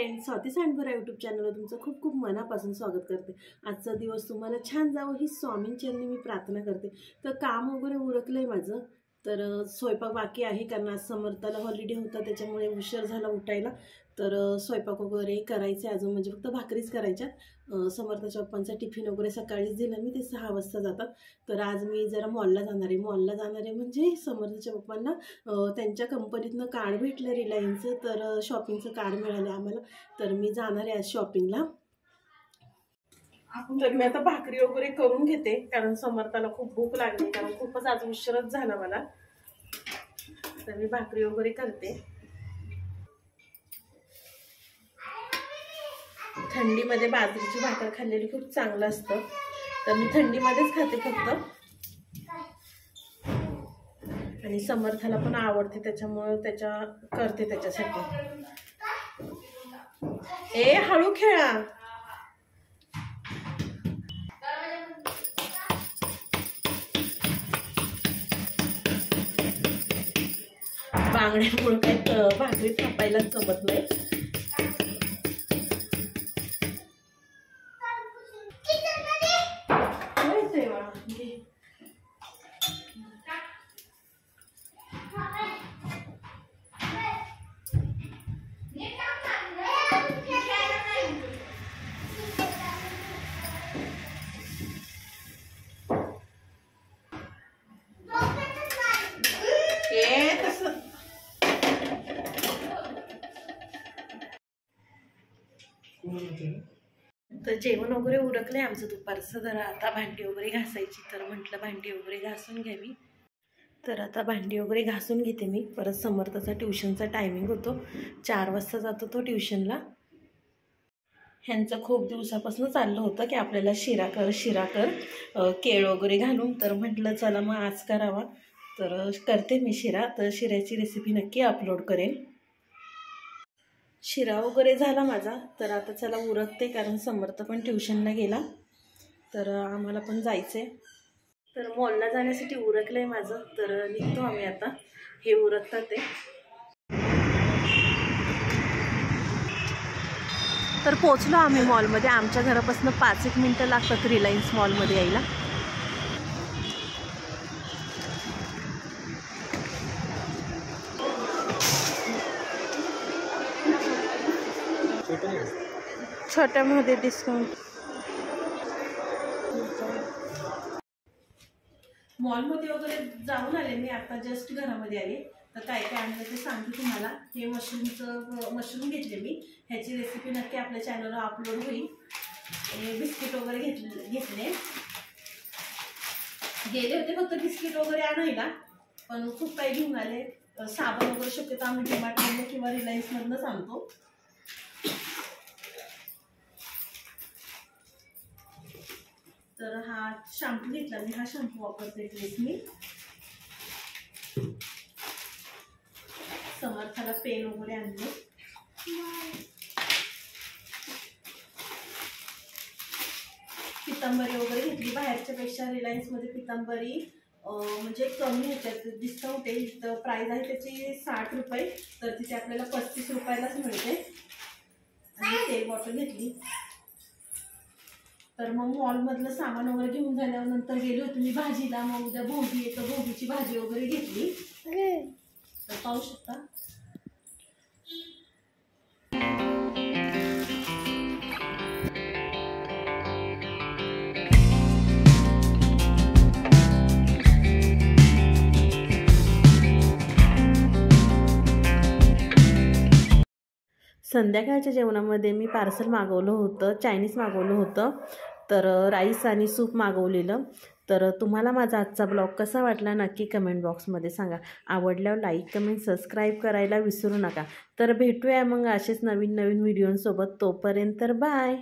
Friends, Swati सांडभरा YouTube चॅनलवर तुमचं खूप खूप मनापासून स्वागत करते। आजचा दिवस तुम्हाला छान जावं ही स्वामींचरणी मी प्रार्थना करते। तर काम वगैरे उरकलंय माझं, तर स्वयंपाक बाकी आहे कारण आज समर्थाला हॉलिडे होता त्याच्यामुळे उशीर झाला उठायला। तर स्वयंपाक वगैरे करायचे अजून, म्हणजे फक्त भाकरीच करायच्या। समर्थाच्या पप्पांचा टिफिन वगैरे सकाळीच दिला मी, ते 6 वाजता जातात। तर आज मी जरा मॉलला जाणार आहे म्हणजे समर्थाच्या पप्पांना त्यांच्या कंपनीतनं कार्ड भेटलं रिलायन्सचं, तर शॉपिंगचं कार्ड मिळालं आम्हाला। तर मी जाणार आहे आज शॉपिंगला। तर मी आता भाकरी वगैरे करून घेते कारण समर्थाला खूप भूक लागली, कारण खूपच आज उशीरच झाला मला। तर मी भाकरी वगैरे करते। थंडीमध्ये बाजरीची भाकर खाल्लेली खूप चांगलं असतं, तर मी थंडीमध्येच खाते फक्त, आणि समर्थाला पण आवडते त्याच्यामुळे करते त्याच्यासाठी। ए हळू खेळा। बांगड्यामुळे काही भाकरी थापायला जमत नाही। तर जेवण वगैरे उरकले आमचं दुपारचं, तर आता भांडी वगैरे घासायची, तर म्हटलं भांडी वगैरे घासून घ्यावी। तर आता भांडी वगैरे घासून घेते मी। परत समर्थाचा ट्युशनचा टायमिंग होतो, 4 वाजता जातो तो ट्युशनला। ह्यांचं खूप दिवसापासून चाललं होतं की आपल्याला शिरा कर केळ वगैरे घालून, तर म्हटलं चला मग आज करावा। तर करते मी शिरा, तर शिऱ्याची रेसिपी नक्की अपलोड करेन। शिरा वगैरे झाला माझा, तर आता चला उरकते कारण समर्थ पण ट्युशनला गेला, तर आम्हाला पण जायचंय। तर मॉलला जाण्यासाठी उरकलंय माझं, तर निघतो आम्ही आता। हे उरकतात ते। तर पोचलो आम्ही मॉलमध्ये। आमच्या घरापासून 5-1 मिनटं लागतात रिलायन्स मॉलमध्ये यायला। छोट्यामध्ये डिस्काउंट। मॉलमध्ये वगैरे जाऊन आले मी, आता जस्ट घरामध्ये आले। तर काय काय आणलं ते सांगते तुम्हाला। हे मशरूम घेतले मी, ह्याची रेसिपी नक्की आपल्या चॅनलवर अपलोड होईल। हे बिस्किट वगैरे घेतले गेले होते फक्त बिस्किट वगैरे आणायला, पण खूप काही घेऊन आले। साबण वगैरे शक्यतो आम्ही डीमार्टमधनं किंवा रिलायन्समधनंच आणतो। तर हा शॅम्पू घेतला मी, हा शॅम्पू वापरते ड्रेस मी। समर्थाला पेन वगैरे आणले। पितांबरी वगैरे घेतली, बाहेरच्या पेक्षा रिलायन्समध्ये पितांबरी म्हणजे कमी ह्याच्यात डिस्काउंट आहे। तर प्राइस आहे त्याची 60 रुपये, तर तिथे आपल्याला 35 रुपयालाच मिळते। आणि तेल बॉटल घेतली। तर मग मॉलमधलं सामान वगैरे घेऊन झाल्यावर नंतर गेले होते मी भाजीला। मग उद्या भोगी आहे, तर भोगीची भाजी वगैरे घेतली, तर पाहू शकता। संध्याकाळच्या जेवणामध्ये मी पार्सल मागवलं होतं, चायनीज मागवलं होतं, तर राईस आणि सूप मागवलेलं। तर तुम्हाला माझा आजचा ब्लॉग कसा वाटला नक्की कमेंट बॉक्समध्ये सांगा। आवडल्यावर लाईक, कमेंट, सबस्क्राईब करायला विसरू नका। तर भेटूया मग असेच नवीन व्हिडिओंसोबत, तोपर्यंत बाय।